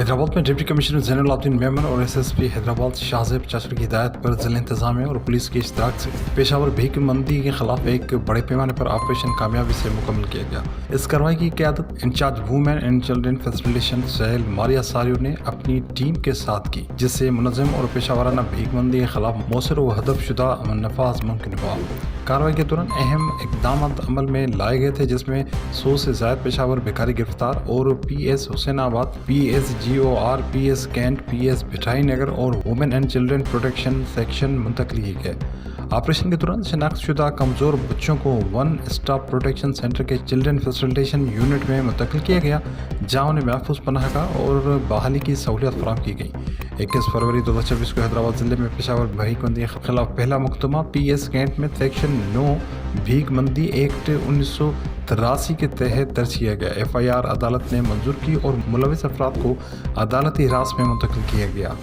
हैदराबाद में deputy commissioner ज़ैनुल-आबदीन Memon और SSP Hyderabad Shahzeb चाचर की हिदायत पर ज़िला इंतज़ामिया और पुलिस की इश्तराक से पेशावर भीख मंदी के खिलाफ एक बड़े पैमाने पर ऑपरेशन कामयाबी से मुकम्मल किया गया। इस कार्रवाई की क़यादत in charge women and children facilitation सहल मारिया सारियो ने अपनी टीम के साथ की, जिससे मुनज़्ज़म और पेशावराना भीख मंदी के खिलाफ मौसर व हदफशुदा नफाज मुमकिन हुआ। कार्रवाई के दौरान अहम इक़दाम अमल में लाए गए थे, जिसमें 100 से ज़ायद पेशावर भिखारी गिरफ्तार और PS Hussainabad, PS GOR, PS Cantt, PS Bhittai Nagar और women and children protection section मुंतकिल किए गए। ऑपरेशन के दौरान शनाख्तशुदा कमज़ोर बच्चों को वन स्टॉप प्रोटेक्शन सेंटर के चिल्ड्रन फैसिलिटेशन यूनिट में मुंतकिल किया गया, जहाँ उन्हें महफूज पनाहगाह और बहाली की सहूलियत फराहम की गई। 21 फरवरी 2024 को हैदराबाद ज़िले में पेशावर भीख मंदी के खिलाफ पहला मुकदमा PS कैंट में सेक्शन 9 भीख मंदी एक्ट 1983 के तहत दर्ज किया गया। FIR अदालत ने मंजूर की और मुलविस अफराद को अदालती हिरासत में मुंतकिल किया गया।